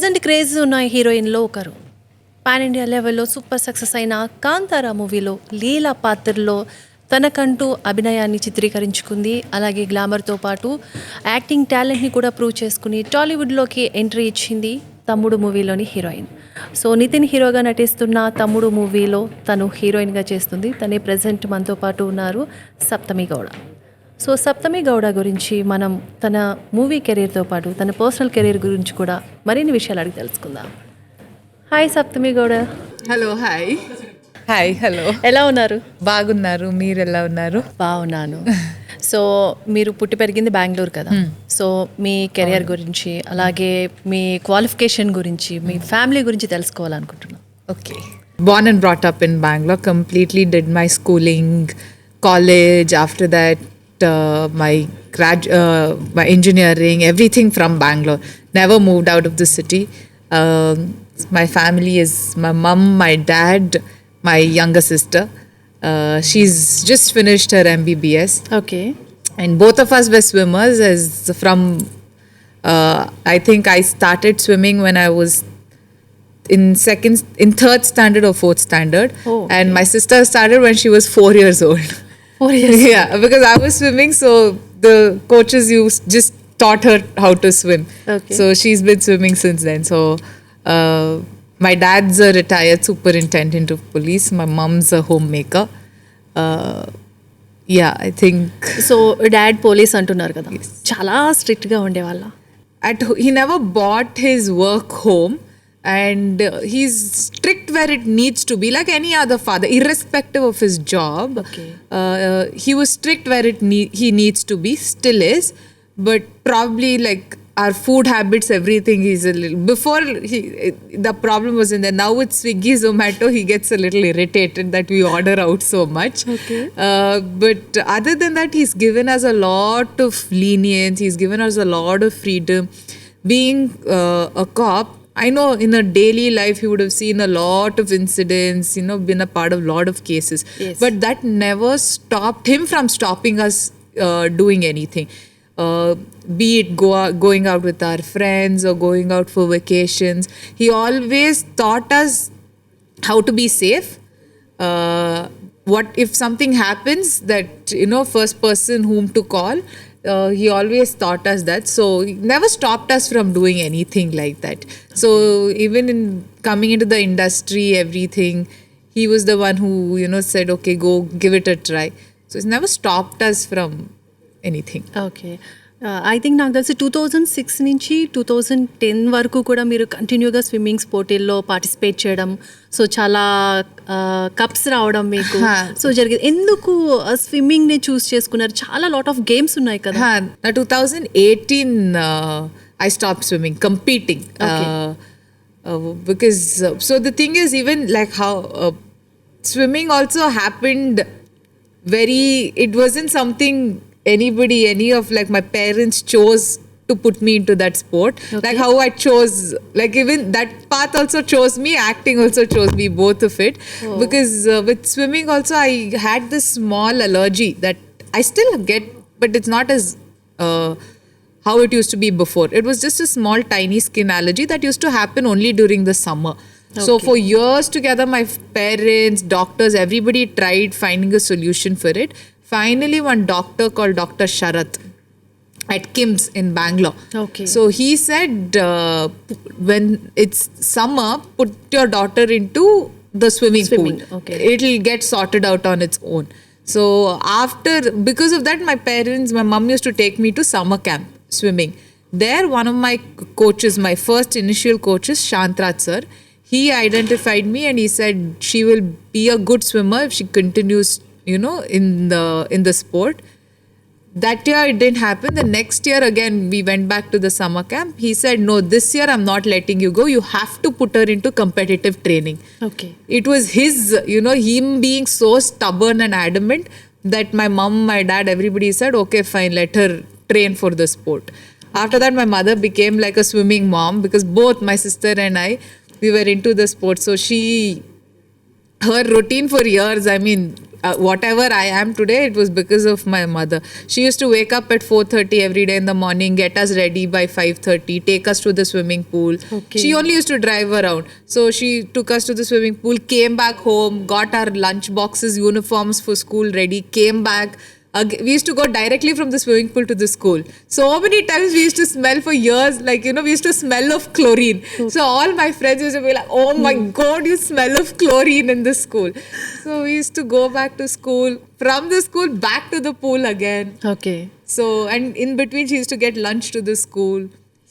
Present craze ఉన్న హీరోయిన్లో ఒకరు. Pan India లెవెల్లో సూపర్ సక్సెస్ అయిన కాంతారా మూవీలో లీలా పాత్రలో తనకంటూ అభినయాన్ని చిత్రీకరించుకుంది. అలాగే గ్లామర్తో పాటు యాక్టింగ్ టాలెంట్ని కూడా ప్రూవ్ చేసుకుని టాలీవుడ్లోకి ఎంట్రీ ఇచ్చింది తమ్ముడు మూవీలోని హీరోయిన్. సో నితిన్ హీరోగా నటిస్తున్న తమ్ముడు మూవీలో తను హీరోయిన్గా చేస్తుంది. తనే ప్రజెంట్ మనతో పాటు ఉన్నారు సప్తమి గౌడ. సో సప్తమి గౌడ గురించి మనం తన మూవీ కెరీర్తో పాటు తన పర్సనల్ కెరీర్ గురించి కూడా మరిన్ని విషయాలు అడిగి తెలుసుకుందాం. Hi Saptami Gowda. Hello. Hi. Hi. Hello. ఎలా ఉన్నారు? బాగున్నారు. మీరు ఎలా ఉన్నారు? బాగున్నాను. సో మీరు పుట్టి పెరిగింది బెంగళూరు కదా. సో మీ కెరియర్ గురించి అలాగే మీ క్వాలిఫికేషన్ గురించి మీ ఫ్యామిలీ గురించి తెలుసుకోవాలనుకుంటున్నాను. Okay. Born and brought up in Bangalore. Completely did my schooling, college. After that, my engineering, everything from Bangalore. Never moved out of the city. My family is my mum, my dad, my younger sister. She's just finished her MBBS. Okay. And both of us were swimmers. I think I started swimming when I was in third standard or fourth standard. Oh, okay. And my sister started when she was 4 years old. 4 years. Yeah, because I was swimming, so the coaches just taught her how to swim. Okay. So she's been swimming since then. So my dad's a retired superintendent of police. My mom's a homemaker. Yeah, I think. So dad police అంటున్నారు కదా, చాలా స్ట్రిక్ట్గా ఉండేవాళ్ళ? He never bought his work home. And he's strict where it needs to be, like any other father, irrespective of his job. Okay. He was strict where he needs to be, still is, but probably like our food habits, everything, he's a little. Before the problem was in there. Now with Swiggy, Zomato, he gets a little irritated that we order out so much. Okay. But other than that, he's given us a lot of lenience. He's given us a lot of freedom. Being a cop, I know in a daily life he would have seen a lot of incidents, been a part of a lot of cases. Yes. But that never stopped him from stopping us doing anything. Be it going out with our friends or going out for vacations. He always taught us how to be safe. What if something happens that, first person whom to call. He always taught us that. So he never stopped us from doing anything like that. So even in coming into the industry, everything, he was the one who, said, okay, go give it a try. So he's never stopped us from anything. Okay. I think నాకు తెలిసి 2006 నుంచి 2010 వరకు కూడా మీరు కంటిన్యూగా swimmings పోటీల్లో participate చేయడం, so చాలా కప్స్ రావడం మీకు సో జరిగింది. ఎందుకు స్విమ్మింగ్ని చూస్ చేసుకున్నారు? చాలా లాట్ ఆఫ్ గేమ్స్ ఉన్నాయి కదా. 2018 I stopped swimming, competing. Okay. Because so the thing is, even like how swimming also happened it wasn't something any of like my parents chose to put me into that sport. Okay. Like how I chose, like even that path also chose me, acting also chose me, both of it. Oh. Because with swimming also I had this small allergy that I still get, but it's not as how it used to be before. It was just a small tiny skin allergy that used to happen only during the summer. Okay. So for years together, my parents, doctors, everybody tried finding a solution for it. Finally, one doctor called Dr. Sharat at KIMS in Bangalore. Okay. So he said, when it's summer, put your daughter into the swimming pool. Okay. It'll get sorted out on its own. So because of that, my mom used to take me to summer camp swimming. There, one of my coaches, my first initial coaches, Shantraj sir, he identified me and he said she will be a good swimmer if she continues in the sport. That year it didn't happen. The next year again we went back to the summer camp. He said, no, this year I'm not letting you go. You have to put her into competitive training. Okay. It was his, him being so stubborn and adamant that my mom, my dad, everybody said, okay, fine, let her train for the sport. After that, my mother became like a swimming mom because both my sister and I, we were into the sport. So she her routine for years. I mean, whatever I am today, it was because of my mother. She used to wake up at 4:30 every day in the morning, get us ready by 5:30, take us to the swimming pool. Okay. She only used to drive around. So she took us to the swimming pool, came back home, got our lunch boxes, uniforms for school ready, came back. We used to go directly from the swimming pool to the school. So many times we used to smell for years, like, we used to smell of chlorine. So all my friends used to be like, oh my God, you smell of chlorine in the school. So we used to go back to school, from the school back to the pool again. Okay So, and in between, she used to get lunch to the school.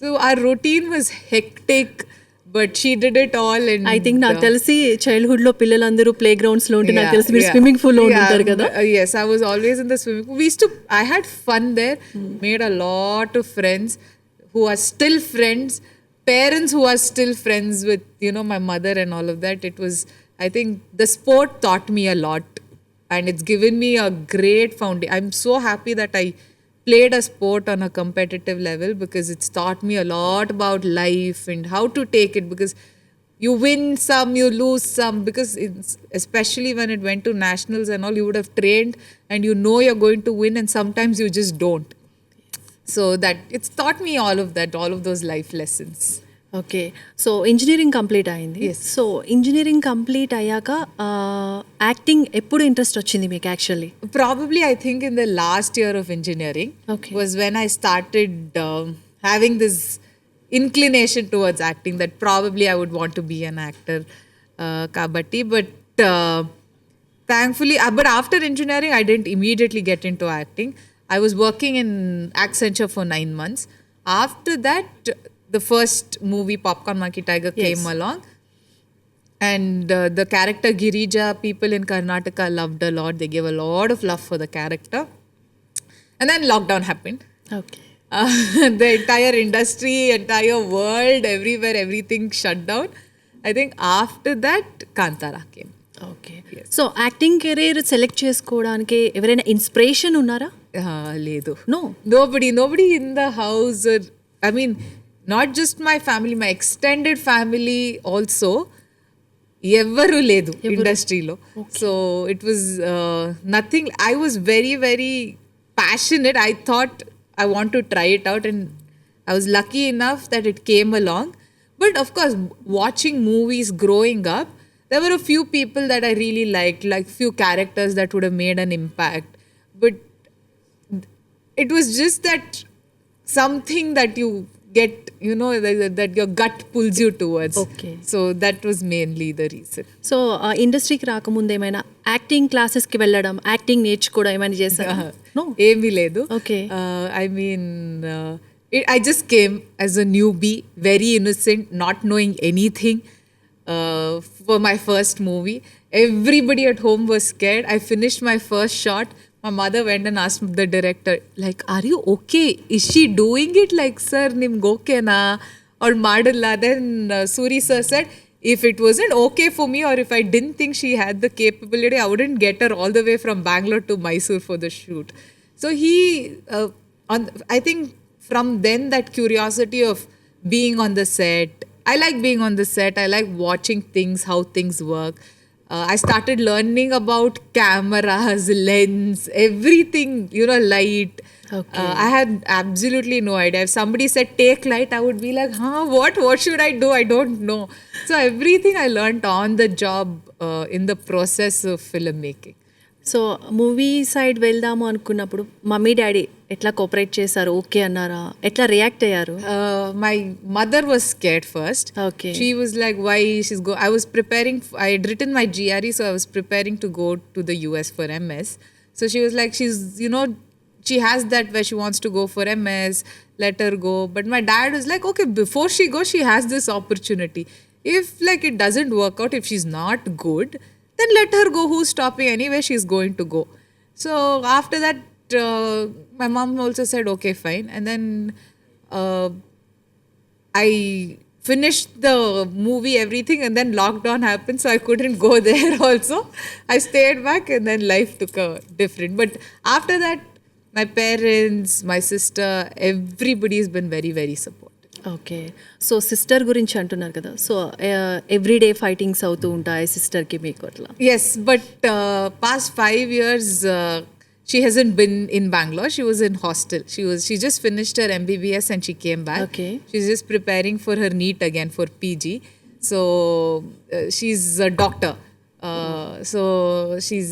So our routine was hectic, but she did it all. And I think నాకు తెలిసి childhood లో పిల్లలందరూ play grounds లో ఉంటే నాకు తెలిసి మీరు swimming pool లో ఉంటారు కదా. Yes, I was always in the swimming pool. I had fun there, made a lot of friends who are still friends, parents who are still friends with, my mother and all of that. It was, I think the sport taught me a lot, and it's given me a great foundation. I'm so happy that I played a sport on a competitive level, because it's taught me a lot about life and how to take it, because you win some, you lose some, because especially when it went to nationals and all, you would have trained and you're going to win, and sometimes you just don't. So that it's taught me all of that, all of those life lessons. Okay so engineering complete అయింది. Yes. So engineering complete అయ్యాక acting ఎప్పుడు interest వచ్చింది మీకు actually? Probably, I think in the last year of engineering Okay. was when I started having this inclination towards acting, that probably I would want to be an actor. Kabatti, but thankfully, but after engineering, I didn't immediately get into acting. I was working in Accenture for 9 months. After that, the first movie, Popcorn Monkey Tiger, came along. And the character Girija, people in Karnataka loved a lot. They gave a lot of love for the character. And then lockdown happened. Okay The entire industry, entire world, everywhere, everything shut down. I think after that, Kantara came. Okay so acting career select చేసుకోవడానికి ఎవరైనా inspiration ఉన్నారా? Ledu. No. Nobody in the house, or, I mean, not just my family, my extended family also, ఎవరు లేదు ఇండస్ట్రీలో. So it was nothing. I was very very passionate. I thought I want to try it out, and I was lucky enough that it came along. But of course, watching movies growing up, there were a few people that I really liked, like few characters that would have made an impact. But it was just that something that you get, that your gut pulls you towards. Okay. So that was mainly the reason. So ఇండస్ట్రీకి రాకముందు ఏమైనా acting క్లాసెస్కి వెళ్ళడం, acting నేర్చుకోవడం ఏమైనా చేశారా? No. ఏమీ లేదు. Okay. I mean, I just came as a newbie, very innocent, not knowing anything, for my first movie. Everybody at home was scared. I finished my first shot. My mother went and asked the director, like, are you okay? Is she doing it? Like, sir, nimge okay na? Or madalla. Then Suri sir said, if it wasn't okay for me, or if I didn't think she had the capability, I wouldn't get her all the way from Bangalore to Mysore for the shoot. So he, I think from then, that curiosity of being on the set, I like being on the set. I like watching things, how things work. I started learning about cameras, lens, everything, light. Okay. I had absolutely no idea. If somebody said take light, I would be like, what should I do? I don't know. So everything I learned on the job, in the process of filmmaking. So movie side వెళ్దాము అనుకున్నప్పుడు mummy daddy ఎట్లా cooperate చేశారు? Okay అన్నారా? ఎట్లా react అయ్యారు? My mother was scared first. Okay. She was like, why I was preparing, I had written my GRE, so I was preparing to go to the US for MS. So she was like, she has that where she wants to go for MS, let her go. But my dad was like, okay, before she goes, she has this opportunity. If like it doesn't work out, if she's not good, then let her go. Who's stopping anyway? She's going to go. So after that, my mom also said, okay, fine. And then I finished the movie, everything, and then lockdown happened, so I couldn't go there also. I stayed back, and then life took a different. But after that, my parents, my sister, everybody has been very, very supportive. Okay. So sister గురించి అంటున్నారు కదా! So everyday fightings అవుతూ ఉంటాయి సిస్టర్‌కి మీకు అట్లా? Yes, but past 5 years, she hasn't been in Bangalore. She was in hostel. She just finished her MBBS and she came back. Okay. She's just preparing for her NEET again for PG. So she's a doctor. So she's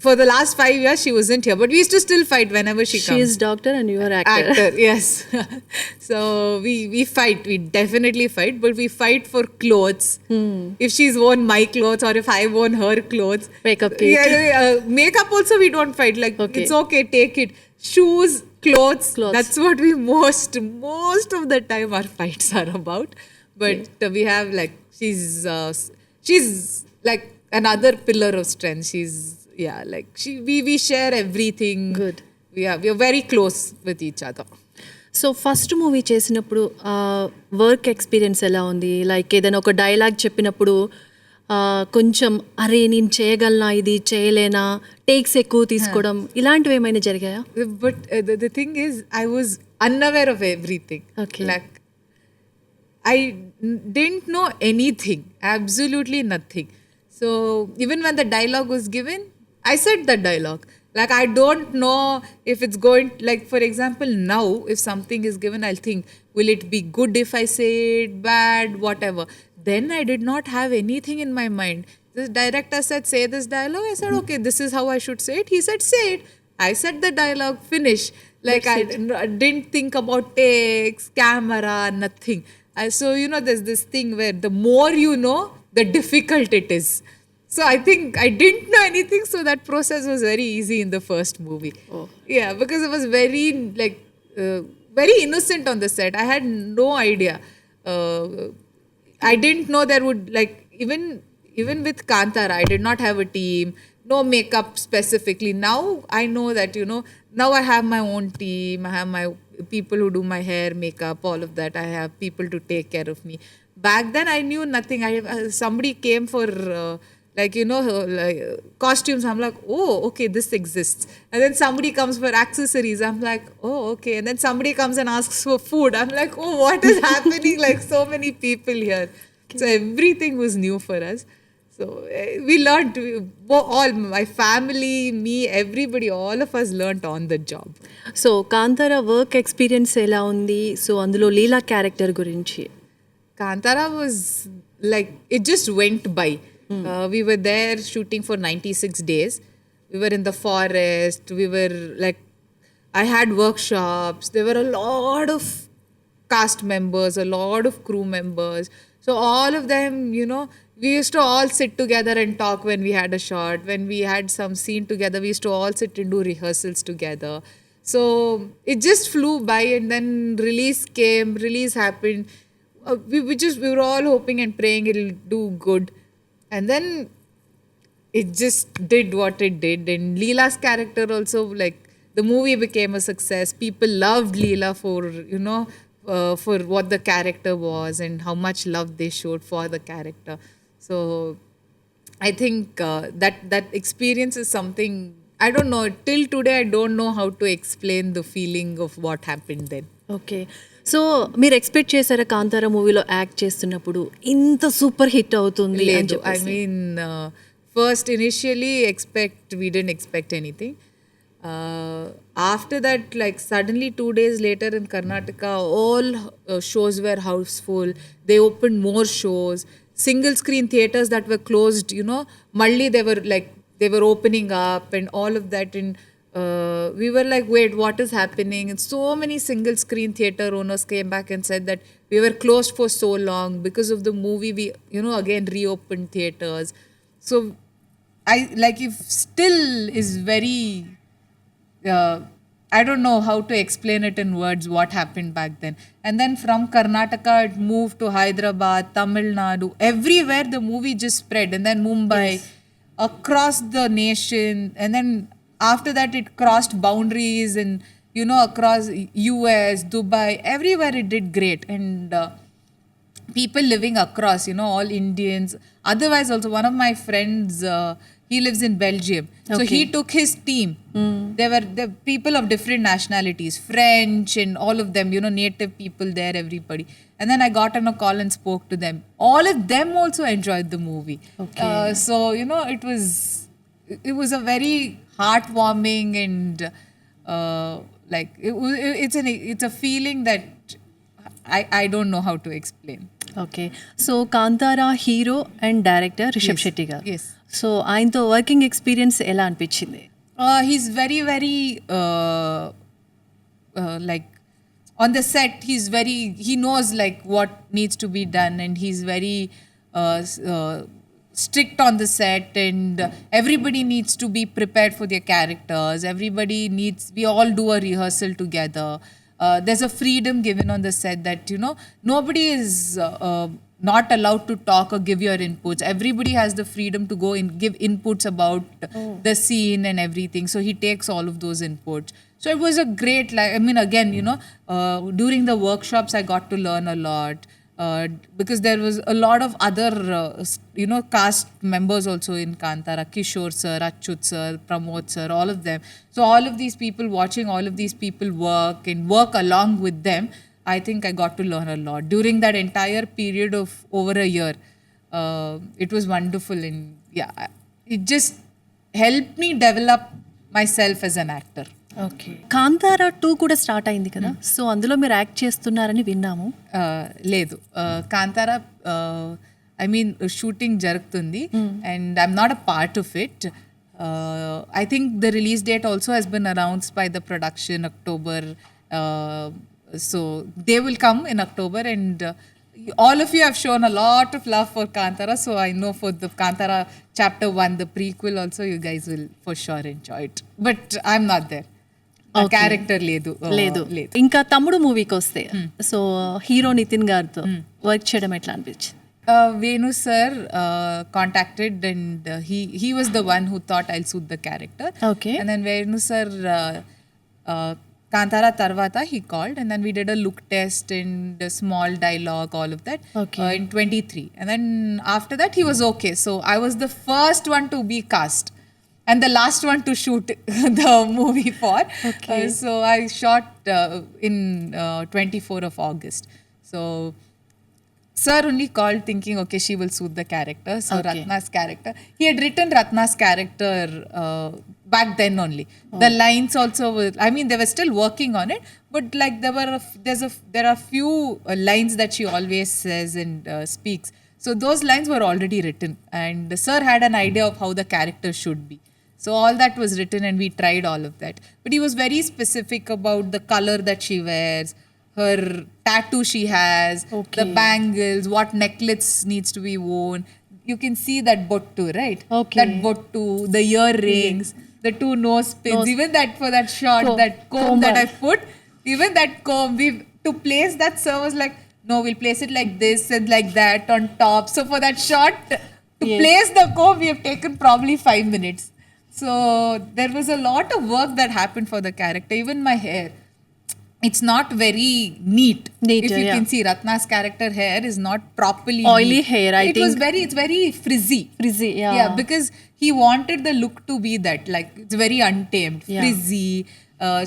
for the last 5 years she wasn't here, but we used to still fight whenever she She comes. is doctor and you are actor. Actor, yes. So we fight. We definitely fight, but we fight for clothes. If she's worn my clothes or if I worn her clothes. Makeup kit. Yeah. Makeup also we don't fight. Like Okay. it's okay, take it. Shoes, clothes. Clothes. That's what we most of the time our fights are about. But we have like she's like another pillar of strength. We share everything. Good. We are very close with each other. So first movie చేసినప్పుడు work experience ఎలా ఉంది? Like ఏదైనా ఒక dialogue చెప్పినప్పుడు కొంచెం అరే నేను చేయగలనా, ఇది చేయలేనా, టేక్స్ ఎక్కువ తీసుకోవడం ఇలాంటివి ఏమైనా జరిగాయా? But the thing is, I was unaware of everything. Okay. Like I didn't know anything, absolutely nothing. So even when the dialogue was given, I said the dialogue. Like I don't know if it's going, like for example now if something is given, I'll think, will it be good if I say it, bad, whatever. Then I did not have anything in my mind. This director said, say this dialogue. I said, okay, this is how I should say it. He said, say it. I said the dialogue, finish. Like I didn't think about takes, camera, nothing. So there's this thing where the more you know, the difficult it is. So I think I didn't know anything, so that process was very easy in the first movie. Oh. Yeah, because it was very very innocent on the set. I had no idea. I didn't know there would even with Kantara, I did not have a team, no makeup specifically. Now I know that now I have my own team. I have my people who do my hair, makeup, all of that. I have people to take care of me. Back then I knew nothing. Somebody came for costumes. I'm like, oh, okay, this exists. And then somebody comes for accessories. I'm like, oh, okay. And then somebody comes and asks for food. I'm like, oh, what is happening? Like so many people here. Okay. So everything was new for us. So we learned, all my family, me, everybody, all of us learned on the job. So Kantara work experience ఎలా ఉంది? So అందులో లీలా character గురించి. Kantara was like, it just went by. We were there shooting for 96 days. We were in the forest. We were like, I had workshops. There were a lot of cast members, a lot of crew members. So all of them, we used to all sit together and talk when we had a shot. When we had some scene together, we used to all sit and do rehearsals together. So it just flew by, and then release happened. We were all hoping and praying it'll do good. And then it just did what it did. And Leela's character also, like, the movie became a success. People loved Leela for, for what the character was and how much love they showed for the character. So I think that experience is something, I don't know, till today I don't know how to explain the feeling of what happened then. Okay. So మీరు expect చేశారా కాంతారా మూవీలో act చేస్తున్నప్పుడు ఇంత super hit అవుతుంది అని I చెప్పేసి? mean, first initially we didn't expect anything. After that, like suddenly 2 days later in Karnataka, all shows were houseful. They opened more shows. Single screen theaters that were closed, Malli they were opening up and all of that. And we were like, wait, what is happening? And so many single screen theater owners came back and said that we were closed for so long because of the movie. We, again reopened theaters. So I like, if still is very, I don't know how to explain it in words what happened back then. And then from Karnataka it moved to Hyderabad, Tamil Nadu, everywhere the movie just spread. And then Mumbai, across the nation. And then after that it crossed boundaries and across US, Dubai, everywhere it did great. And people living across, all Indians. Otherwise also, one of my friends, he lives in Belgium. So he took his team. There were the people of different nationalities, French and all of them, native people there, everybody. And then I got on a call and spoke to them. All of them also enjoyed the movie. So it was a very heartwarming and it's a feeling that I don't know how to explain. Okay. So Kantara hero and director Rishab Shetty garu. Yes. So ఆయనతో working experience ఎలా అనిపించింది? He's very, very like on the set. He knows like what needs to be done, and he's very strict on the set, and everybody needs to be prepared for their characters. We all do a rehearsal together. There's a freedom given on the set that nobody is not allowed to talk or give your inputs. Everybody has the freedom to go and give inputs about the scene and everything. So he takes all of those inputs. So it was a great, again, during the workshops I got to learn a lot. Because there was a lot of other, cast members also in Kantara, Kishore sir, Achut sir, Pramod sir, all of them. So all of these people, watching all of these people work along with them, I think I got to learn a lot. During that entire period of over a year, it was wonderful, and it just helped me develop myself as an actor. Okay. Kantara 2 కూడా start అయింది కదా, so అందులో మీరు act చేస్తున్నారని విన్నాము. లేదు, Kantara shooting జరుగుతుంది, and I'm not a part of it. I think the release date also has been announced by the production, October. So they will come in October, and all of you have shown a lot of love for Kantara. So I know for the Kantara chapter 1, the prequel also, you guys will for sure enjoy it. But I'm not there. Character లేదు. ఇంకా తమ్ముడు మూవీకి వస్తే, so hero Nitin గారితో work చేయడం ఎట్లా అనిపించింది? Venu sir contacted, and he was the one who thought I'll suit the character. Okay. And then Venu sir Kantara Tarvata he called, and then we did a look test and a small dialogue, all of that. Okay. In 23. And then after that he was okay. So I was the first one to be cast and the last one to shoot the movie for. Okay. So I shot in 24 of August. So sir only called thinking, okay, she will suit the character. So Okay. Ratna's character, he had written Ratna's character back then only. The lines also were, they were still working on it, but like there are few lines that she always says and speaks. So those lines were already written, and sir had an idea of how the character should be. So all that was written, and we tried all of that. But he was very specific about the color that she wears, her tattoo she has, Okay. the bangles, what necklace needs to be worn. You can see that bottu, right? Okay. That bottu, the earrings, the 2 nose pins, even that for that shot, that comb that I put, even that comb, to place that, sir was like, no, we'll place it like this and like that on top. So for that shot, to Yes. place the comb, we have taken probably 5 minutes. So there was a lot of work that happened for the character. Even my hair, it's not very neat. If you can see, Ratna's character hair is not properly Oily neat. hair, I think. It's very frizzy. Frizzy, yeah. Yeah, because he wanted the look to be that, like, it's very untamed, Yeah. frizzy.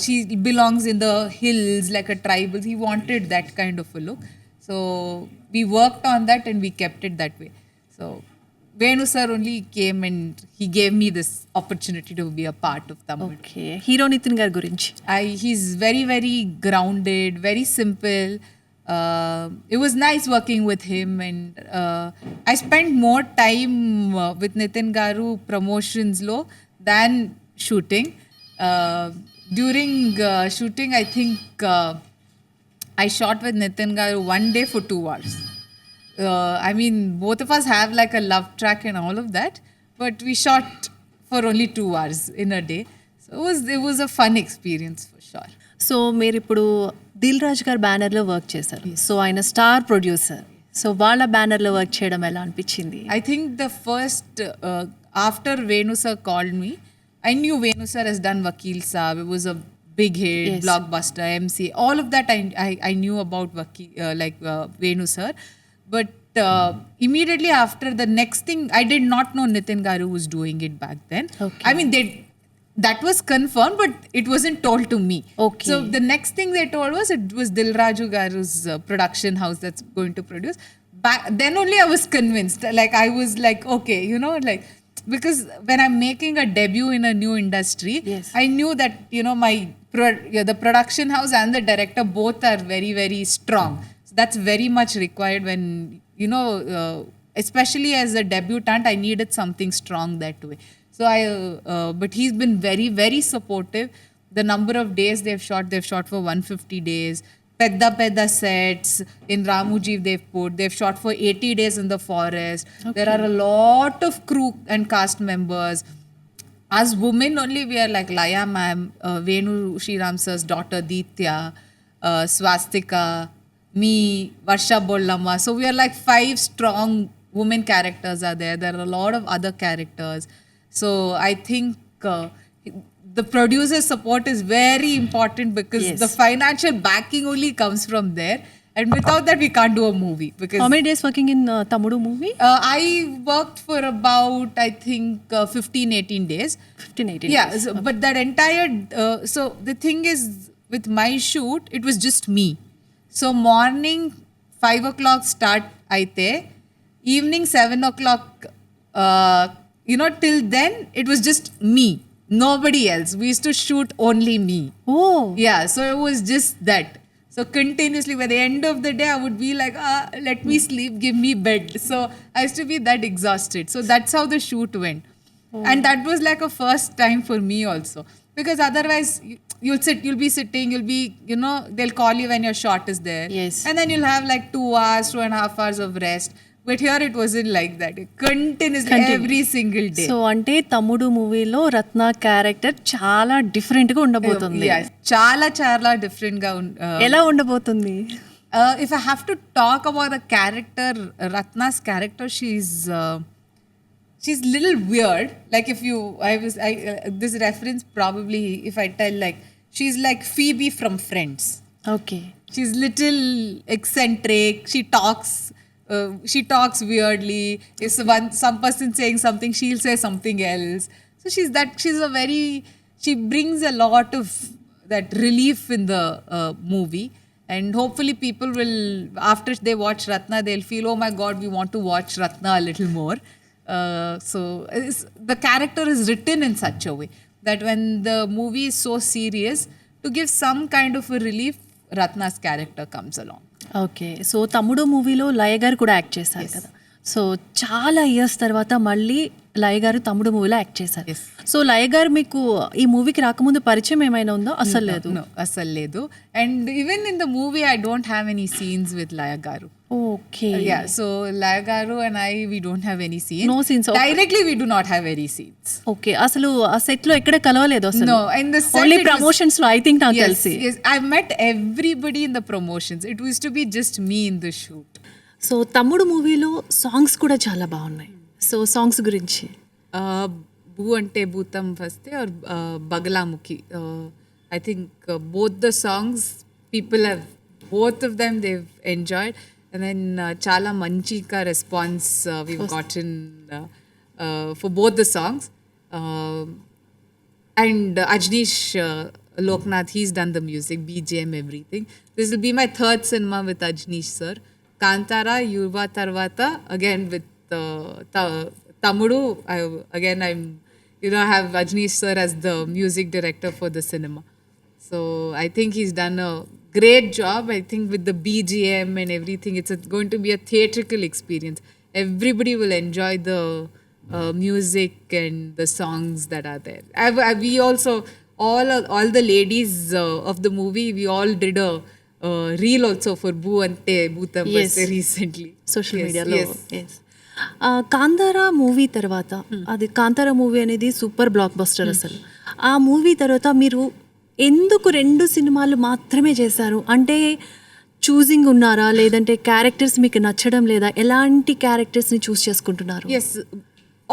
She belongs in the hills like a tribal. He wanted that kind of a look. So we worked on that, and we kept it that way. So Venu sir only came, and he gave me this opportunity to be a part of Tamil. Okay. Hero Nithin గారి గురించి? He's very, very grounded, very simple. It was nice working with him, and I spent more time with Nitin Garu promotions lo than shooting. During shooting, I think I shot with Nitin Garu one day for 2 hours. Both of us have like a love track and all of that, but we shot for only 2 hours in a day. So it was a fun experience for sure. So మీరు ఇప్పుడు దిల్ రాజు గారు బ్యానర్లో work చేశారు, so ఆయన star producer, so వాళ్ళ బ్యానర్లో work చేయడం ఎలా అనిపించింది? I think the first, after Venu sir called me, I knew Venu sir has done Vakil Saab. It was a big hit, Yes. blockbuster, MC. All of that I knew about Venu sir. But immediately after the next thing, I did not know Nitin Garu was doing it back then. Okay. I mean, that was confirmed, but it wasn't told to me. Okay. So the next thing they told was it was Dilraju Garu's production house that's going to produce. Then only I was convinced. Like I was like, okay, you know, like because when I'm making a debut in a new industry, Yes. I knew that, you know, the production house and the director both are very, very strong. So that's very much required when, you know, especially as a debutant, I needed something strong that way. So but he's been very, very supportive. The number of days they've shot for 150 days. Pedda sets in Ramuji they've shot for 80 days in the forest. Okay. There are a lot of crew and cast members. As women only, we are like Laya ma'am, Venu Shriram sir's daughter Ditya, Swastika, me, Varsha Bollamma. So we are like 5 strong women characters are there. There are a lot of other characters. So I think the producer support is very important because Yes. the financial backing only comes from there. And without that, we can't do a movie. Because How many days working in Tamudu movie? I worked for about, I think, 15, 18 days. 15, 18 Yeah, days. so, but that entire, so the thing is, with my shoot, it was just me. So morning 5 o'clock start aite, evening 7 o'clock, you know, till then, it was just me, nobody else. We used to shoot only me. Oh. Yeah, so it was just that. So continuously, by the end of the day, I would be like, let me sleep, give me bed. So I used to be that exhausted. So that's how the shoot went. And that was like a first time for me also. Because otherwise, you'll be sitting, you'll be, you know, they'll call you when your shot is there. Yes. And then you'll have like 2 hours, 2.5 hours of rest. But here it wasn't like that. It continuously, every single day. So అంటే తమ్ముడు మూవీలో రత్న character చాలా different గా ఉండబోతుంది. Yes. చాలా చాలా different గా ఎలా ఉండబోతుంది? If I have to talk about the character, Ratna's character, she's little weird. Like if you, this reference probably, if I tell like, she's like Phoebe from Friends. Okay. She's little eccentric. She talks weirdly. If some person saying something, she'll say something else. So she brings a lot of that relief in the movie. And hopefully people will, after they watch Ratna, they'll feel, oh my God, we want to watch Ratna a little more. So the character is written in such a way that when the movie is so serious, to give some kind of a relief, Ratna's character comes along. Okay. So తమ్ముడు మూవీలో లయ గారు కూడా act చేశారు కదా. So చాలా years తర్వాత మళ్ళీ లయ గారు తమ్ముడు మూవీలో యాక్ట్ చేశారు. Yes. సో లయ గారు మీకు ఈ మూవీకి రాకముందు పరిచయం ఏమైనా ఉందో? అసలు లేదు. No, asal ledu. And even in the movie, I don't have any scenes with Laya Garu. Okay. Yeah, so Laya Garu and we don't have any scenes. No scenes. Okay. Directly, we do not have any scenes. Okay. అసలు ఆ set లో ఎక్కడ కలవలేదు అసలు? No, in the set only it was- promotions లో I think నాకు Yes, తెలిసి. yes. I met everybody in the promotions. It used to be just me in the shoot. So తమ్ముడు మూవీలో సాంగ్స్ కూడా చాలా బాగున్నాయి. సో సాంగ్స్ గురించి భూ అంటే భూతం వస్తే or Bagalamukhi. I think both the songs people have, both of them they've enjoyed. And then chala manchika response we've gotten for both the songs. And Ajnish Loknath, he's done the music, BGM, everything. This will be my third cinema with Ajnish sir. Kantara, Yuva Tarvata, again with Tamudu. I'm, you know, I have Ajnish sir as the music director for the cinema. So I think he's done a great job. I think with the BGM and everything, it's going to be a theatrical experience. Everybody will enjoy the music and the songs that are there. We also, all the ladies of the movie, we all did a reel also for Boo Ante Bhutam Yes. recently. Social Yes, మీడియాలో. yes. Kantara movie తర్వాత, అది Kantara movie అనేది super block buster అసలు. ఆ movie తర్వాత మీరు ఎందుకు 2 సినిమాలు మాత్రమే చేశారు? అంటే చూసింగ్ ఉన్నారా, లేదంటే క్యారెక్టర్స్ మీకు నచ్చడం లేదా? ఎలాంటి క్యారెక్టర్స్ని చూస్ చేసుకుంటున్నారు? Yes,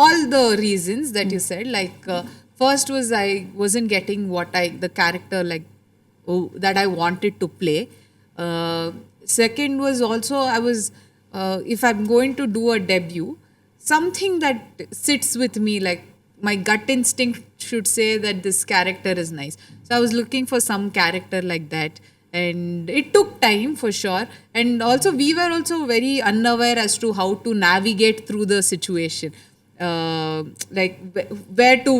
all the reasons that you said. Like first was I wasn't getting the character like that I wanted to play. Second was also I was if I'm going to do a debut, something that sits with me, like my gut instinct should say that this character is nice. So I was looking for some character like that, and it took time for sure. And also, we were also very unaware as to how to navigate through the situation, like where to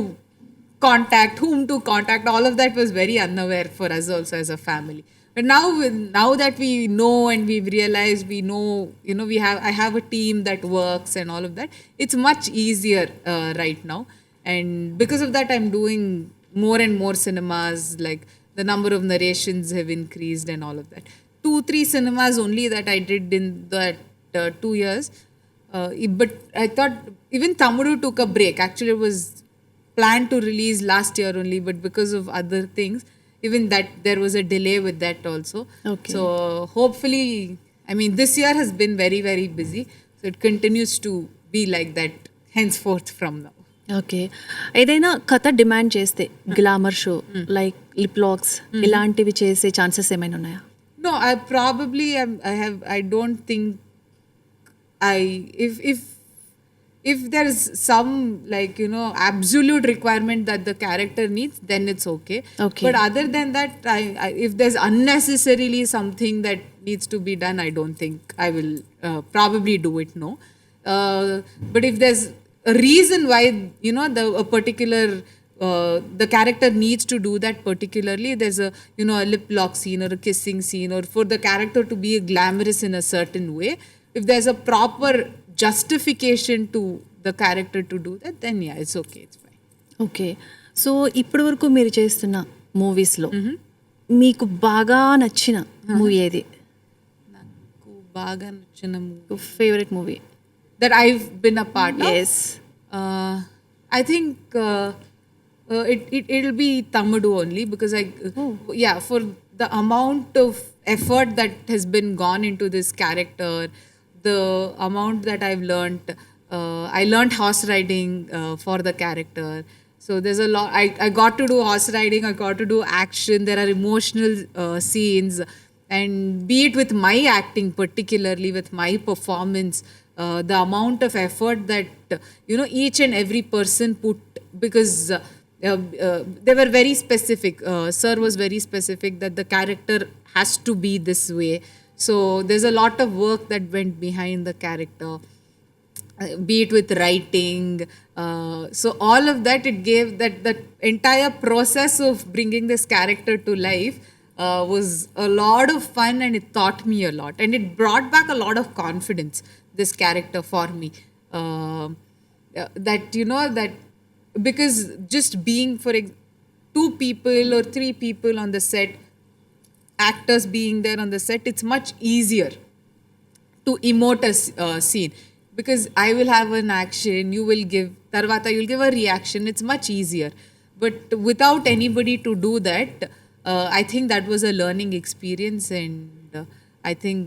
contact, whom to contact. All of that was very unaware for us also as a family. But now that we know and we've realized, we know, I have a team that works and all of that. It's much easier right now, and because of that, I'm doing more and more cinemas. Like the number of narrations have increased and all of that. 2-3 cinemas only that I did in that 2 years. But I thought even Tamudu took a break. Actually, it was planned to release last year only, but because of other things, even that there was a delay with that also. Okay. So hopefully, I mean, this year has been very, very busy. So it continues to be like that henceforth from now. Okay. ఏదైనా కథ demand చేస్తే glamour show like lip lakhs ఇలాంటివి చేసే chances ఏమైనా ఉన్నాయా? No, I probably am. I don't think if there's some, like, absolute requirement that the character needs, then it's okay. Okay. But other than that, if there's unnecessarily something that needs to be done, I don't think I will probably do it. No. But if there's a reason why, a particular the character needs to do that particularly, there's a lip lock scene or a kissing scene, or for the character to be glamorous in a certain way, if there's a proper justification to the character to do that, then yeah, it's okay, it's fine. Okay. So ఇప్పటి వరకు మీరు చేస్తున్న మూవీస్లో మీకు బాగా నచ్చిన movie ఏది? నాకు బాగా నచ్చిన favourite movie that I've been a part of. Yes. I think it'll be Tamudu only, because for the amount of effort that has been gone into this character, the amount that I've learnt. I learnt horse riding for the character. So there's a lot. I got to do horse riding. I got to do action. There are emotional scenes, and be it with my acting, particularly with my performance, the amount of effort that each and every person put, because they were very specific. Sir was very specific that the character has to be this way. So there's a lot of work that went behind the character, be it with writing. So all of that, it gave that entire process of bringing this character to life was a lot of fun, and it taught me a lot, and it brought back a lot of confidence, this character, for me. That because just being for 2 people or 3 people on the set, actors being there on the set, it's much easier to emote a scene, because I will have an action, you will give tarvata, you'll give a reaction. It's much easier. But without anybody to do that, I think that was a learning experience, and I think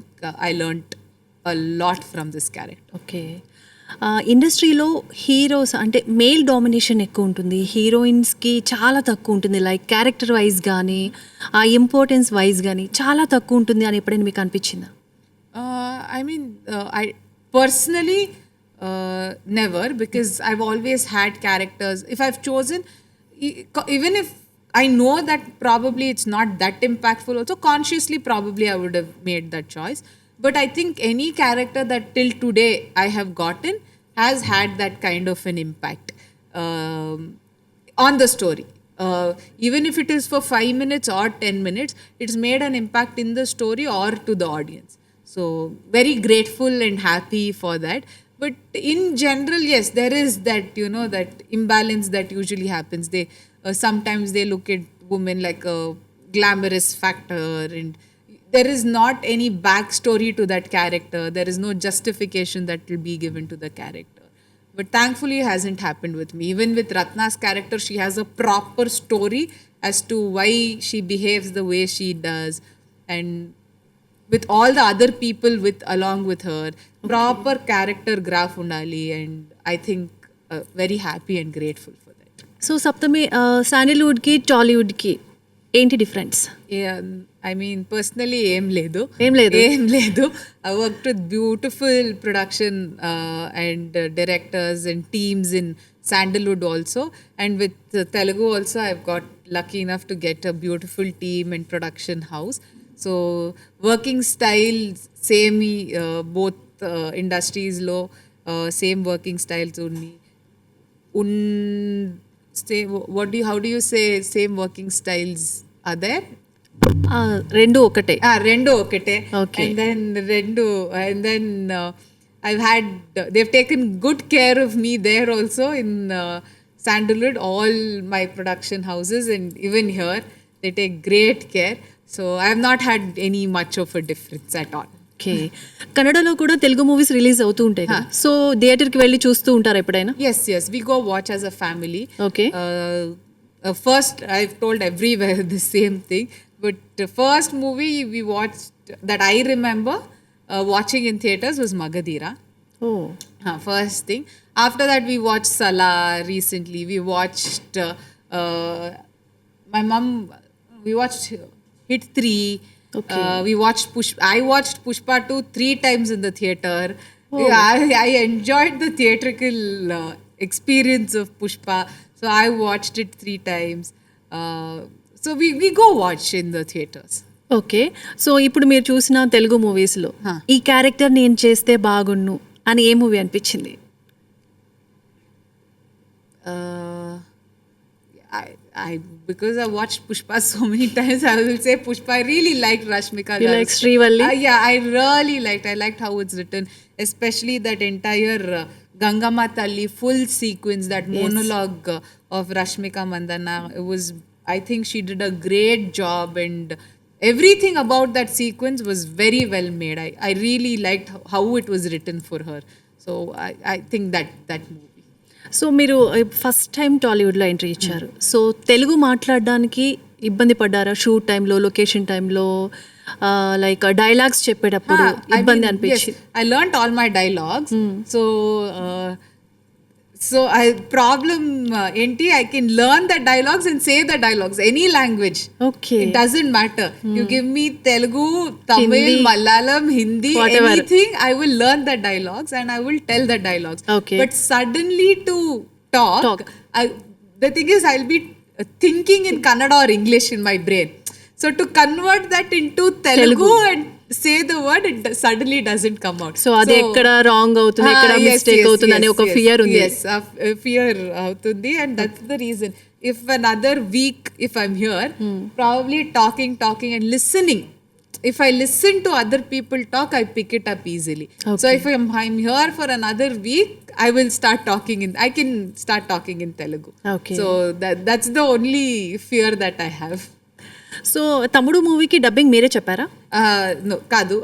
I learnt a lot from this character. Okay. ఇండస్ట్రీలో heroes అంటే male domination ఎక్కువ ఉంటుంది, హీరోయిన్స్కి చాలా తక్కువ ఉంటుంది. Like character wise కానీ ఆ importance wise కానీ చాలా తక్కువ ఉంటుంది అని ఎప్పుడైనా మీకు అనిపించిందా? I mean, I personally never, because I've always had characters. If I've chosen, even if I know that probably it's not that impactful, also consciously probably I would have made that choice. But I think any character that till today I have gotten has had that kind of an impact on the story. Even if it is for 5 minutes or 10 minutes, it's made an impact in the story or to the audience. So very grateful and happy for that. But in general, yes, there is that, that imbalance that usually happens. They sometimes they look at women like a glamorous factor, and there is not any backstory to that character. There is no justification that will be given to the character. But thankfully, it hasn't happened with me. Even with Ratna's character, she has a proper story as to why she behaves the way she does. And with all the other people along with her, proper character graph undali. And I think very happy and grateful for that. So Saptami, శాండిల్వుడ్కి టాలీవుడ్కి ఏంటి difference? Yeah, I mean, personally, ఏం లేదు. ఏం లేదు. I worked with beautiful production and directors and teams in Sandalwood also. And with Telugu also, I've got lucky enough to get a beautiful team and production house. So, working styles, same both industries low, same working styles only. Say, how do you say same working styles are there? రెండు ఒకటే. Rendu okate. Okay. And then they've taken good care of me there also in Sandalwood, all my production houses, and even here, they take great care. So I have not had any much of a difference at all. Okay. కన్నడలో కూడా Telugu movies release అవుతూ ఉంటాయి కదా, so థియేటర్కి వెళ్ళి చూస్తూ ఉంటారు ఎప్పుడైనా? Yes, we go watch as a family. Okay. First, I've told everywhere the same thing, but the first movie we watched that I remember watching in theaters was Magadira. Oh, First thing. After that, we watched Salah recently. We watched my mom. We watched Hit 3. Okay. We watched I watched Pushpa 2 3 times in the theater. Oh. Yeah, I enjoyed the theatrical experience of Pushpa. So I watched it 3 times. So we go watch in the theaters. Okay. So ఇప్పుడు మీరు చూసిన తెలుగు మూవీస్లో ఈ character నేను చేస్తే బాగున్ను అని ఏ movie అనిపించింది? Because I watched Pushpa so many times, I will say Pushpa. I really liked Rashmika. You like Srivalli? Yeah, I really liked. I liked how it's written, especially that entire Gangama Talli full sequence, that monologue of Rashmika Mandana. It was, I think she did a great job, and everything about that sequence was very well made. I really liked how it was written for her. So I think that movie. So మీరు first time టాలీవుడ్లో entry ఇచ్చారు, so Telugu మాట్లాడడానికి ఇబ్బంది పడ్డారా? Shoot టైంలో, location టైంలో, like dialogues చెప్పేటప్పుడు ఇబ్బంది అనిపించింది? Yes, I learnt all my dialogues. So problem enti, I can learn the dialogues and say the dialogues any language. Okay. It doesn't matter. You give me Telugu, Tamil, Hindi, Malayalam, Hindi, whatever. anything, I will learn the dialogues and I will tell the dialogues. Okay. But suddenly to talk. The thing is, I'll be thinking in Kannada or English in my brain. So to convert that into Telugu and say the word, it suddenly doesn't come out. So అది ఎక్కడ wrong అవుతుంది, ఎక్కడ mistake అవుతుంది అని ఒక fear ఉంది. Yes, fear అవుతుంది, and that's the reason. If another week, if I'm here, probably talking and listening. If I listen to other people talk, I pick it up easily. Okay. So if I'm here for another week, I will start talking I can start talking in Telugu. Okay. So that's the only fear that I have. So తమ్ముడు మూవీకి dubbing మీరే చెప్పారా? No, Kadu.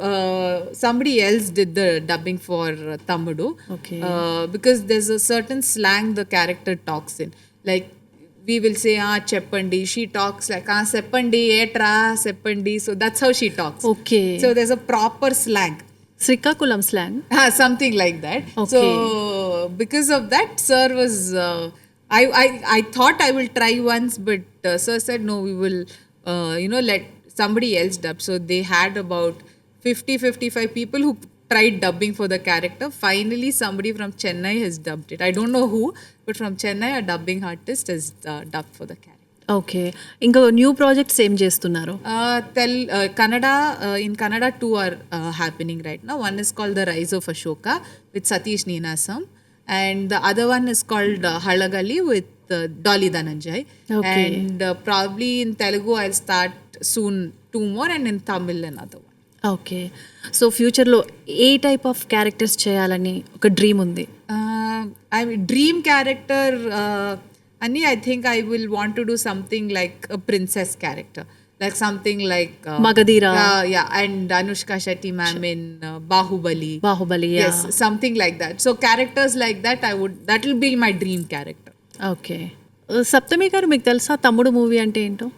Somebody else did the dubbing for Tammudu. Okay. Because there's a certain slang the character talks in. Like, we will say, cheppandi. She talks like, seppandi, etra, seppandi. So that's how she talks. Okay. So there's a proper slang. Srikakulam slang. Something like that. Okay. So because of that, sir was... I thought I will try once, but sir said, no, we will... let somebody else dub. So they had about 50-55 people who tried dubbing for the character. Finally, somebody from Chennai has dubbed it. I don't know who, but from Chennai, a dubbing artist has dubbed for the character. Okay. ఇంకా new projects ఏం చేస్తున్నారు? In Kannada, 2 are happening right now. One is called The Rise of Ashoka with Satish Neenasam, and the other one is called Halagali with Dolly Dhananjay. Okay. And probably in Telugu I'll start soon 2 more, and in Tamil another one. Okay. So ఫ్యూచర్లో ఏ type of characters చేయాలని ఒక dream ఉంది? I mean, dream character Ani, I think I will want to do something like a princess character, like something like Magadira. Yeah, and Anushka Shetty ma'am in Bahubali. Baahubali. Yes, something like that. So characters like that, that will be my dream character. Okay. Saptami గారు, మీకు తెలుసా తమ్ముడు movie అంటే ఏంటో?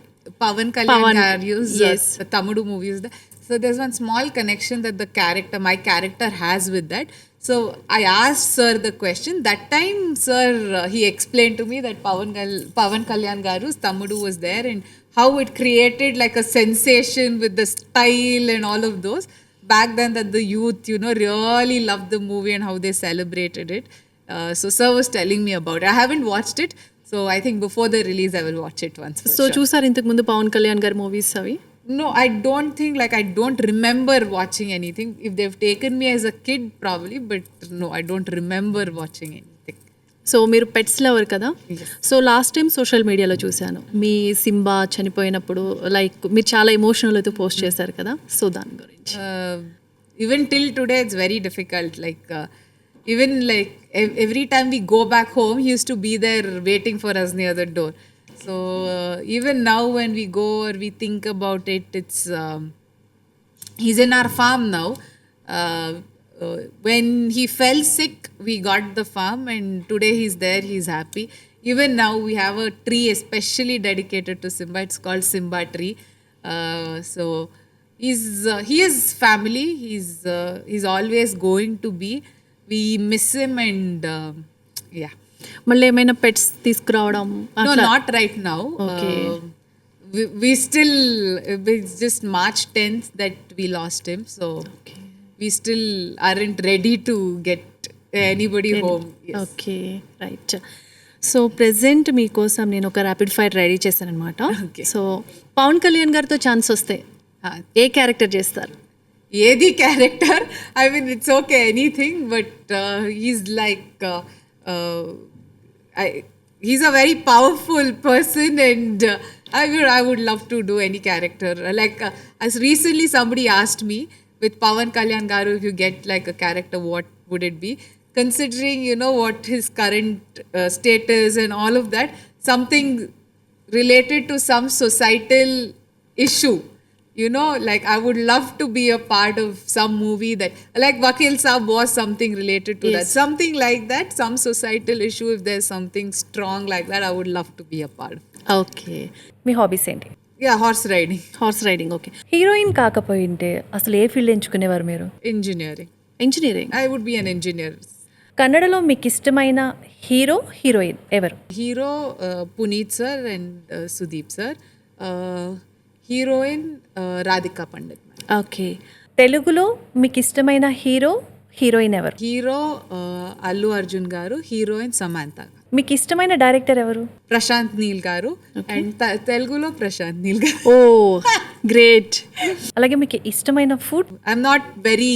Pavan Kalyan Garu's Yes. the Tammudu movies. So there's one small connection that my character has with that. So I asked sir the question. That time, sir, he explained to me that Pavan Kalyan Garu's Tammudu was there, and how it created like a sensation with the style and all of those. Back then, that the youth, really loved the movie and how they celebrated it. So Sir was telling me about it. I haven't watched it, so I think before the release, I will watch it once for so sure. చూసారు ఇంతకు ముందు పవన్ కళ్యాణ్ గారి movies అవి? No, I don't think, like, I don't remember watching anything. If they've taken me as a kid, probably, but no, I don't remember watching anything. So మీరు pets lover కదా? So last time social మీడియాలో చూశాను మీ Simba చనిపోయినప్పుడు like మీరు చాలా emotional అయితే post చేశారు కదా, సో దాని గురించి. Even till today, it's very difficult. Like, even like every time we go back home, he used to be there waiting for us near the door. So even now when we go or we think about it, it's he's in our farm now. When he fell sick, we got the farm, and today he's there, he's happy. Even now we have a tree especially dedicated to Simba. It's called Simba tree. So he is family. He's always going to be. We miss him, and yeah. మళ్ళీ ఏమైనా pets తీసుకురావడం? No, not right now. Okay. We still, it's just March 10th that we lost him. So we still aren't ready to get anybody home. Yes. Okay, right. So present మీకోసం నేను ఒక rapid fire ready చేశాను అనమాట. So Pawan Kalyan గారితో chance వస్తే ఏ character చేస్తారు? ఏది character, I mean, it's okay, anything, but he's like he's a very powerful person, and I would love to do any character. Like, as recently somebody asked me, with Pawan Kalyan garu, if you get like a character, what would it be? Considering, what his current status and all of that, something related to some societal issue. Like, I would love to be a part of some movie that, like Vakil Saab was something related to that. Something like that, some societal issue, if there's something strong like that, I would love to be a part of. Okay, మీ hobbies ఏంటి? Yeah, horse riding. Horse riding. Okay. Heroine కాకపోయింటే అసలు ఏ field ఎంచుకునేవారు మీరు? Engineering. Engineering. I would be an engineer. కన్నడలో మీకు ఇష్టమైన హీరో హీరోయిన్ ఎవరు? Hero, Puneet sir and Sudeep sir. Heroine, Radhika Pandit. Okay. తెలుగులో మీకు ఇష్టమైన హీరో హీరోయిన్ ఎవరు? Hero, Allu Arjun garu. Heroine, Samantha. మీకు ఇష్టమైన డైరెక్టర్ ఎవరు? Prashant Neel garu. And Telugulo Prashant Neel garu. Oh, great. అలాగే మీకు ఇష్టమైన food? I'm not very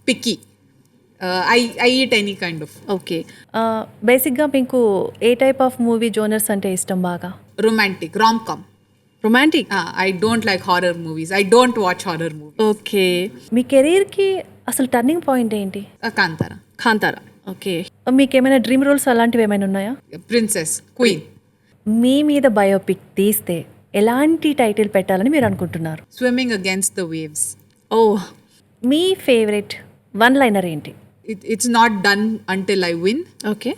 picky. I eat any kind of. Okay. బేసిక్గా మీకు ఏ టైప్ ఆఫ్ మూవీ జోనర్స్ అంటే ఇష్టం బాగా? Romantic, rom-com. Romantic. I don't like horror movies. I don't watch horror movies. Okay. మీ కెరీర్కి అసలు టర్నింగ్ పాయింట్ ఏంటి? Kantara. Kantara. Okay. మీకు ఏమైనా డ్రీమ్ రోల్స్ అలాంటివి ఏమైనా ఉన్నాయా? Princess, Queen. మీ మీద బయోపిక్ తీస్తే ఎలాంటి టైటిల్ పెట్టాలని మీరు అనుకుంటున్నారు? Swimming against the waves. Oh, మీ ఫేవరెట్ వన్ లైనర్ ఏంటి? It's not done until I win. Okay.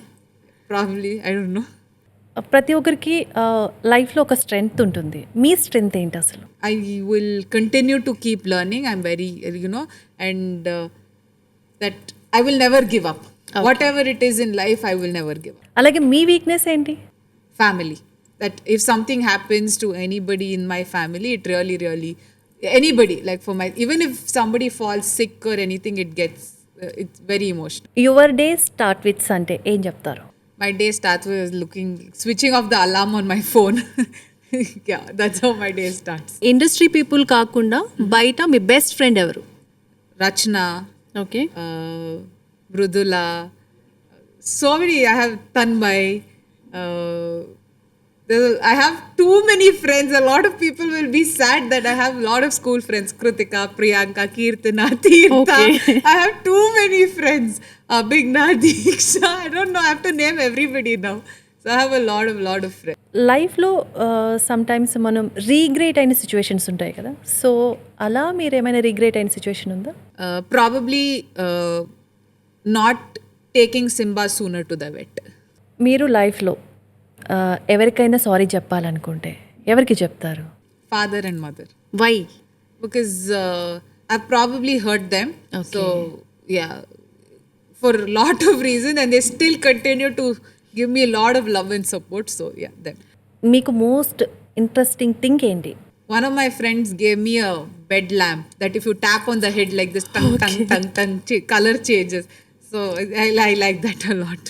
Probably, I don't know. ప్రతి ఒక్కరికి లైఫ్లో ఒక స్ట్రెంగ్త్ ఉంటుంది. మీ స్ట్రెంగ్త్ ఏంటి అసలు? I will continue to keep learning. I'm very, and that I will never give up. Okay. Whatever it is in life, I will never give up. అలాగే మీ weakness ఏంటి? Family. That if something happens to anybody in my family, it really, really, anybody, like even if somebody falls sick or anything, it's very emotional. Your day start with అంటే ఏం చెప్తారు? My day starts with switching off the alarm on my phone. Yeah, that's how my day starts. Industry people కాకుండా బయట మీ best friend ఎవరు? Rachana. Okay. Mrudula. So many. I have Tanmay. I have too many friends. A lot of people will be sad that I have a lot of school friends. Kritika, Priyanka, Kirtana, Tirtha. Okay. I have too many friends. Bigna, Diksha. I don't know. I have to name everybody now. So I have a lot of friends. లైఫ్లో sometimes మనం regret అయిన situations ఉంటాయి కదా, so అలా మీరు ఏమైనా regret అయిన situation ఉందా? Probably not taking Simba sooner to the vet. మీరు లైఫ్లో ఎవరికైనా సారీ చెప్పాలనుకుంటే ఎవరికి చెప్తారు? Father and mother. Why? Because I've probably hurt them. Okay. So yeah, for a lot of reasons, and they still continue to give me a lot of love and support. So yeah, them. మీకు most interesting thing ఏంటి? One of my friends gave me a bed lamp that if you tap on the head like this, tung, tung, tung, tung, color changes. So I like that a lot.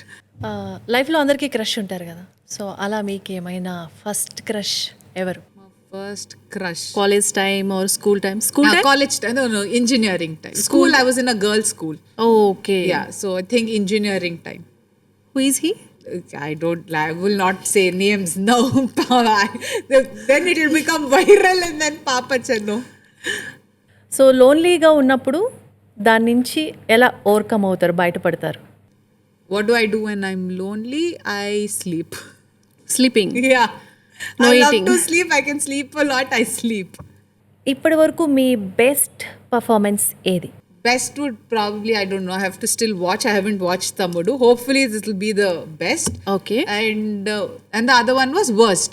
లైఫ్లో అందరికీ crush ఉంటారు కదా, so అలా మీకు ఏమైనా first crush ఎవరు? My first crush. College time or school time? College time. No, engineering time. School, I was in a girls' school. Okay. Yeah, so I think engineering time. Who is he? I will not say names. No, then it will become viral and then Papa Channo. So లోన్లీగా ఉన్నప్పుడు దాని నుంచి ఎలా overcome అవుతారు, బయటపడతారు? What do I do when I'm lonely? I sleep. Sleeping? Yeah. No I eating. love to sleep. I can sleep a lot. I sleep. ఇప్పటి వరకు మీ best performance ఏది? Best would probably, I don't know, I have to still watch. I haven't watched Tamudu. Hopefully this will be the best. Okay. And the other one was worst.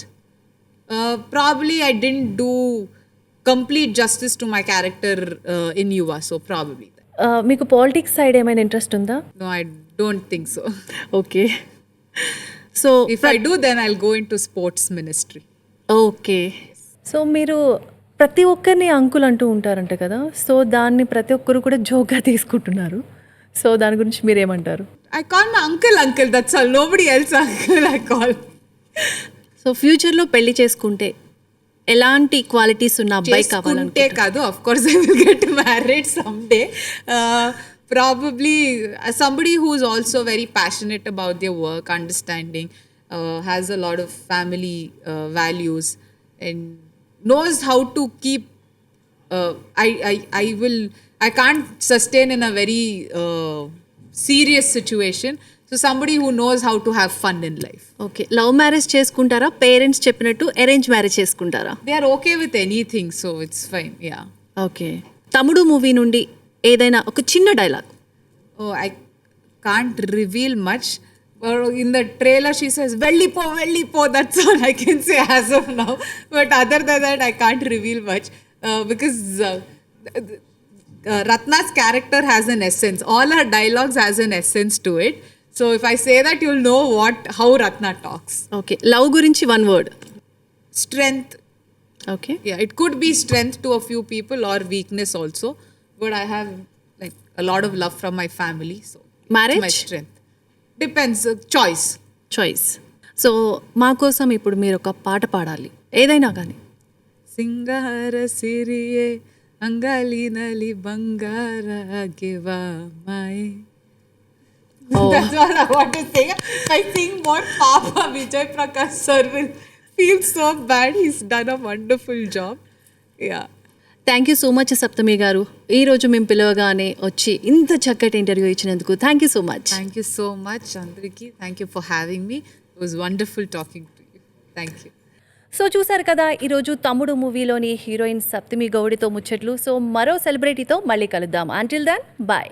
Probably I didn't do complete justice to my character in Yuva, so probably that. మీకు politics side ఏమైనా interest ఉందా? No, I don't think so. Okay. So If I do, then I'll go into sports ministry. Okay. So మీరు ప్రతి ఒక్కరిని uncle అంటూ ఉంటారంట కదా, so దాన్ని ప్రతి ఒక్కరు కూడా జోక్గా తీసుకుంటున్నారు. సో దాని గురించి మీరేమంటారు? I call my uncle. That's all. Nobody else uncle I call. So ఫ్యూచర్లో పెళ్లి చేసుకుంటే ఎలాంటి క్వాలిటీస్ ఉన్న అబ్బాయి కావాలంటే? కాదు, of course I will get married someday. Probably somebody who's also very passionate about their work, understanding, has a lot of family values and knows how to keep. I can't sustain in a very serious situation. So somebody who knows how to have fun in life. Okay. Love marriage చేసుకుంటారా, parents చెప్పినట్టు arrange marriage చేసుకుంటారా? They are okay with anything, so it's fine. Yeah. Okay. తమ్ముడు movie నుండి ఏదైనా ఒక చిన్న dialogue? Oh, I can't reveal much. In the trailer she says vellipo. That's all I can say as of now. But other than that I can't reveal much because Ratna's character has an essence. All her dialogues has an essence to it. So if I say that, you'll know how Ratna talks. Okay. Love గురించి one word? Strength. Okay. Yeah, it could be strength to a few people or weakness also. But I have like a lot of love from my family. So Marriage? it's my strength. Depends. Choice. So మా కోసం ఇప్పుడు మీరు ఒక పాట పాడాలి, ఏదైనా కానీ. సింగార సిరియే అంగాలి నలి బంగార గివా మాయే. That's all I want to say. If I sing more, Papa Vijay Prakash sir will feel so bad. He's done a wonderful job. Yeah. Thank you so much Saptami గారు. ఈరోజు మేము పిలవగానే వచ్చి ఇంత చక్కటి ఇంటర్వ్యూ ఇచ్చినందుకు thank you so much. Thank you so much, Chandriki. Thank you for having me. It was wonderful talking to you. Thank you. So చూసారు కదా ఈరోజు తమ్ముడు మూవీలోని హీరోయిన్ సప్తమి గౌడితో ముచ్చట్లు. సో మరో సెలబ్రిటీతో మళ్ళీ కలుద్దాం. Until then bye.